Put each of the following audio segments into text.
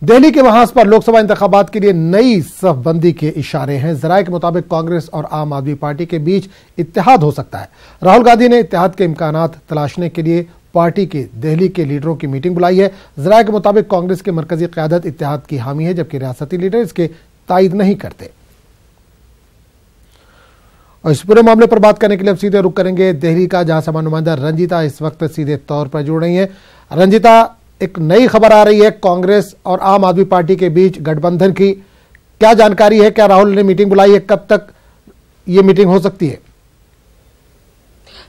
दिल्ली के महाज पर लोकसभा इंतखाबात के लिए नई सफबंदी के इशारे हैं। जराये के मुताबिक कांग्रेस और आम आदमी पार्टी के बीच इत्तेहाद हो सकता है। राहुल गांधी ने इत्तेहाद के इम्कानात तलाशने के लिए पार्टी के दिल्ली के लीडरों की मीटिंग बुलाई है। जराये के मुताबिक कांग्रेस के मरकजी क़यादत इत्तेहाद की हामी है, जबकि रियासती लीडर इसके तायद नहीं करते। और इस पूरे मामले पर बात करने के लिए अब सीधे रुख करेंगे दिल्ली का, जहां सभा नुमाइंदा रंजीता इस वक्त सीधे तौर पर जुड़ रही हैं। रंजीता, एक नई खबर आ रही है कांग्रेस और आम आदमी पार्टी के बीच गठबंधन की, क्या जानकारी है? क्या राहुल ने मीटिंग बुलाई है? कब तक ये मीटिंग हो सकती है?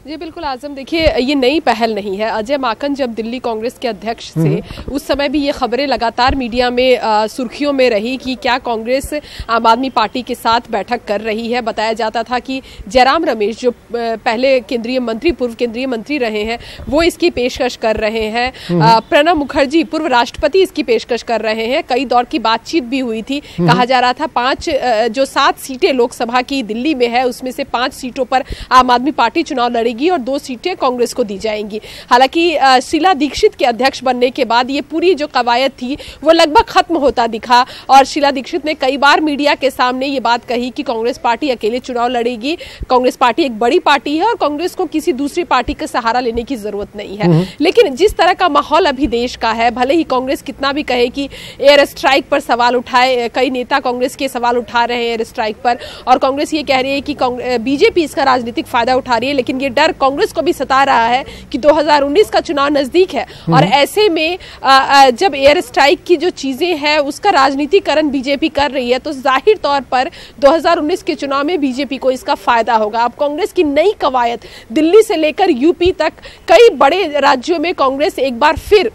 जी बिल्कुल आजम, देखिए ये नई पहल नहीं है। अजय माकन जब दिल्ली कांग्रेस के अध्यक्ष थे उस समय भी ये खबरें लगातार मीडिया में सुर्खियों में रही कि क्या कांग्रेस आम आदमी पार्टी के साथ बैठक कर रही है। बताया जाता था कि जयराम रमेश जो पहले केंद्रीय मंत्री, पूर्व केंद्रीय मंत्री रहे हैं, वो इसकी पेशकश कर रहे हैं। प्रणब मुखर्जी पूर्व राष्ट्रपति इसकी पेशकश कर रहे हैं। कई दौर की बातचीत भी हुई थी। कहा जा रहा था जो 7 सीटें लोकसभा की दिल्ली में है उसमें से 5 सीटों पर आम आदमी पार्टी चुनाव लड़ेगी और 2 सीटें कांग्रेस को दी जाएंगी। हालांकि शीला दीक्षित के अध्यक्ष बनने के बाद ये पूरी जो कवायद थी वो लगभग खत्म होता दिखा और शीला दीक्षित ने कई बार मीडिया के सामने ये बात कही कि कांग्रेस पार्टी अकेले चुनाव लड़ेगी। कांग्रेस पार्टी एक बड़ी पार्टी है और कांग्रेस को किसी दूसरी पार्टी का सहारा लेने की जरूरत नहीं है। लेकिन जिस तरह का माहौल अभी देश का है, भले ही कांग्रेस कितना भी कहे कि एयर स्ट्राइक पर सवाल उठाए, कई नेता कांग्रेस के सवाल उठा रहे हैं एयर स्ट्राइक पर, और कांग्रेस ये कह रही है कि बीजेपी इसका राजनीतिक फायदा उठा रही है, लेकिन ये डर कांग्रेस को भी सता रहा है कि 2019 का चुनाव नजदीक है और ऐसे में जब एयर स्ट्राइक की जो चीजें हैं उसका राजनीतिकरण बीजेपी कर रही है तो जाहिर तौर पर 2019 के चुनाव में बीजेपी को इसका फायदा होगा। अब कांग्रेस की नई कवायद दिल्ली से लेकर यूपी तक कई बड़े राज्यों में कांग्रेस एक बार फिर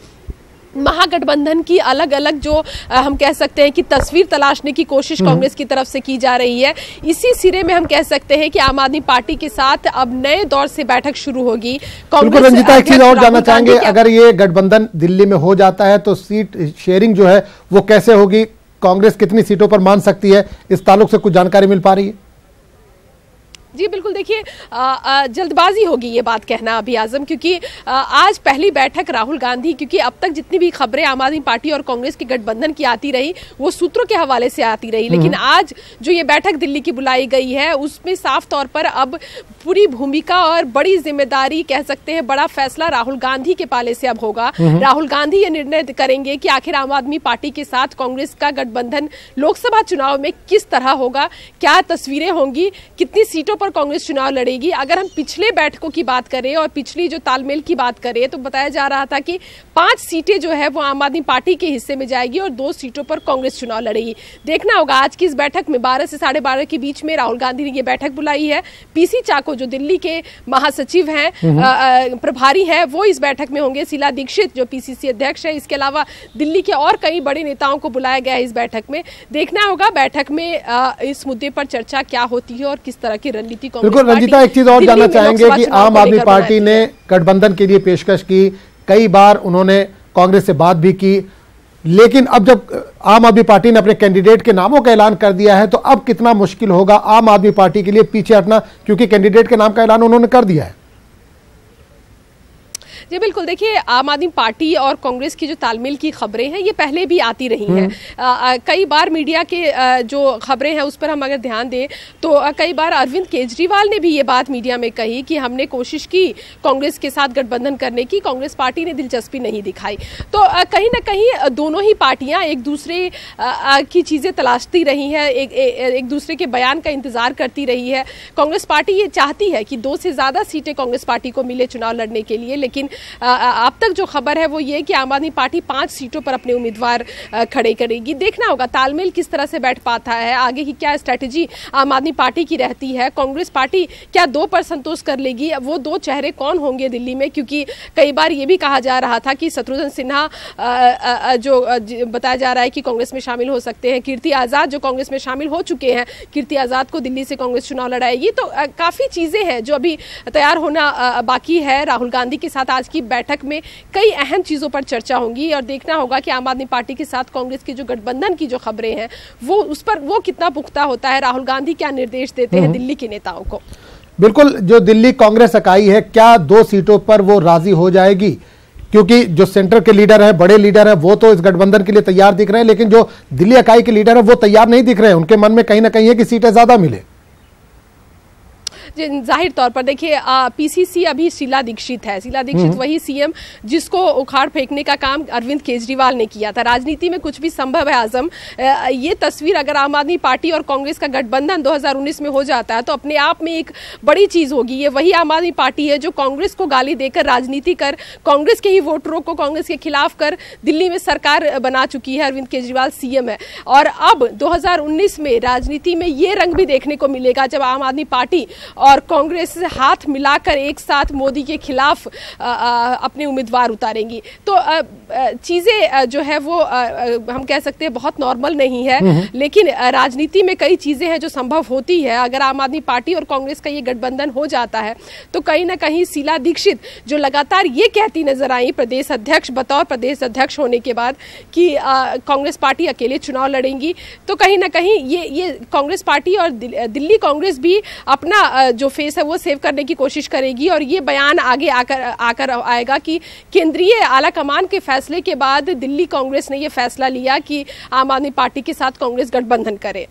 महागठबंधन की अलग अलग जो हम कह सकते हैं कि तस्वीर तलाशने की कोशिश कांग्रेस की तरफ से की जा रही है। इसी सिरे में हम कह सकते हैं कि आम आदमी पार्टी के साथ अब नए दौर से बैठक शुरू होगी। कांग्रेस रंजीता, एक चीज और जानना चाहेंगे, अगर ये गठबंधन दिल्ली में हो जाता है तो सीट शेयरिंग जो है वो कैसे होगी? कांग्रेस कितनी सीटों पर मान सकती है? इस ताल्लुक से कुछ जानकारी मिल पा रही है? जी बिल्कुल, देखिए जल्दबाजी होगी ये बात कहना अभी आजम, क्योंकि आज पहली बैठक राहुल गांधी, क्योंकि अब तक जितनी भी खबरें आम आदमी पार्टी और कांग्रेस के गठबंधन की आती रही वो सूत्रों के हवाले से आती रही, लेकिन आज जो ये बैठक दिल्ली की बुलाई गई है उसमें साफ तौर पर अब पूरी भूमिका और बड़ी जिम्मेदारी कह सकते हैं, बड़ा फैसला राहुल गांधी के पाले से अब होगा। राहुल गांधी ये निर्णय करेंगे कि आखिर आम आदमी पार्टी के साथ कांग्रेस का गठबंधन लोकसभा चुनाव में किस तरह होगा, क्या तस्वीरें होंगी, कितनी सीटों पर कांग्रेस चुनाव लड़ेगी। अगर हम पिछले बैठकों की बात करें और पिछली जो तालमेल की बात करें तो बताया जा रहा था कि 5 सीटें जो है वो आम आदमी पार्टी के हिस्से में जाएगी और 2 सीटों पर कांग्रेस चुनाव लड़ेगी। देखना होगा आज की इस बैठक में 12 से 12:30 के बीच में राहुल गांधी ने ये बैठक बुलाई है। पीसी चाको जो दिल्ली के महासचिव हैं, प्रभारी हैं, वो इस बैठक में होंगे। शीला दीक्षित जो पीसीसी अध्यक्ष है, इसके अलावा दिल्ली के और कई बड़े नेताओं को बुलाया गया है इस बैठक में। देखना होगा बैठक में इस मुद्दे पर चर्चा क्या होती है और किस तरह की रणनीति। बिल्कुल रंजीता, एक चीज और जानना चाहेंगे कि आम आदमी पार्टी ने गठबंधन के लिए पेशकश की, कई बार उन्होंने कांग्रेस से बात भी की, लेकिन अब जब आम आदमी पार्टी ने अपने कैंडिडेट के नामों का ऐलान कर दिया है तो अब कितना मुश्किल होगा आम आदमी पार्टी के लिए पीछे हटना, क्योंकि कैंडिडेट के नाम का ऐलान उन्होंने कर दिया है। जी बिल्कुल, देखिए आम आदमी पार्टी और कांग्रेस की जो तालमेल की खबरें हैं ये पहले भी आती रही हैं। कई बार मीडिया के जो खबरें हैं उस पर हम अगर ध्यान दें तो कई बार अरविंद केजरीवाल ने भी ये बात मीडिया में कही कि हमने कोशिश की कांग्रेस के साथ गठबंधन करने की, कांग्रेस पार्टी ने दिलचस्पी नहीं दिखाई। तो कहीं ना कहीं दोनों ही पार्टियां एक दूसरे की चीज़ें तलाशती रही हैं, एक दूसरे के बयान का इंतजार करती रही है। कांग्रेस पार्टी ये चाहती है कि 2 से ज़्यादा सीटें कांग्रेस पार्टी को मिले चुनाव लड़ने के लिए, लेकिन अब तक जो खबर है वो ये कि आम आदमी पार्टी 5 सीटों पर अपने उम्मीदवार खड़े करेगी। देखना होगा तालमेल किस तरह से बैठ पाता है, आगे की क्या स्ट्रैटेजी आम आदमी पार्टी की रहती है। कांग्रेस पार्टी क्या 2 पर संतोष कर लेगी? वो 2 चेहरे कौन होंगे दिल्ली में, क्योंकि कई बार ये भी कहा जा रहा था कि शत्रुघ्न सिन्हा जो बताया जा रहा है कि कांग्रेस में शामिल हो सकते हैं, कीर्ति आजाद जो कांग्रेस में शामिल हो चुके हैं, कीर्ति आजाद को दिल्ली से कांग्रेस चुनाव लड़ाएगी। तो काफी चीजें हैं जो अभी तैयार होना बाकी है। राहुल गांधी के साथ आज की बैठक में कई अहम चीजों पर चर्चा होगी और देखना होगा कि आम आदमी पार्टी के साथ कांग्रेस की जो गठबंधन की जो खबरें हैं वो उस पर वो कितना पुख्ता होता है, राहुल गांधी क्या निर्देश देते हैं दिल्ली के नेताओं को। बिल्कुल, जो दिल्ली कांग्रेस इकाई है क्या 2 सीटों पर वो राजी हो जाएगी? क्योंकि जो सेंटर के लीडर हैं, बड़े लीडर हैं, वो तो इस गठबंधन के लिए तैयार दिख रहे हैं, लेकिन जो दिल्ली इकाई के लीडर हैं वो तैयार नहीं दिख रहे हैं। उनके मन में कहीं ना कहीं है कि सीटें ज्यादा मिले। जाहिर तौर पर देखिए, पीसीसी अभी शीला दीक्षित है। शीला दीक्षित वही सीएम जिसको उखाड़ फेंकने का काम अरविंद केजरीवाल ने किया था। राजनीति में कुछ भी संभव है आजम। ये तस्वीर अगर आम आदमी पार्टी और कांग्रेस का गठबंधन 2019 में हो जाता है तो अपने आप में एक बड़ी चीज होगी। ये वही आम आदमी पार्टी है जो कांग्रेस को गाली देकर, राजनीति कर, कांग्रेस के ही वोटरों को कांग्रेस के खिलाफ कर दिल्ली में सरकार बना चुकी है। अरविंद केजरीवाल सीएम है और अब 2019 में राजनीति में ये रंग भी देखने को मिलेगा जब आम आदमी पार्टी और कांग्रेस हाथ मिलाकर एक साथ मोदी के खिलाफ अपने उम्मीदवार उतारेंगी। तो चीजें जो है वो हम कह सकते हैं बहुत नॉर्मल नहीं है, लेकिन राजनीति में कई चीजें हैं जो संभव होती है। अगर आम आदमी पार्टी और कांग्रेस का ये गठबंधन हो जाता है तो कहीं ना कहीं शीला दीक्षित जो लगातार ये कहती नजर आई प्रदेश अध्यक्ष, बतौर प्रदेश अध्यक्ष होने के बाद, कि कांग्रेस पार्टी अकेले चुनाव लड़ेंगी, तो कहीं ना कहीं ये कांग्रेस पार्टी और दिल्ली कांग्रेस भी अपना जो फेस है वो सेव करने की कोशिश करेगी। और ये बयान आगे आकर आएगा कि केंद्रीय आला कमान के फैसले के बाद दिल्ली कांग्रेस ने ये फैसला लिया कि आम आदमी पार्टी के साथ कांग्रेस गठबंधन करे।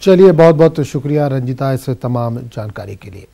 चलिए, बहुत बहुत शुक्रिया रंजिता इस तमाम जानकारी के लिए।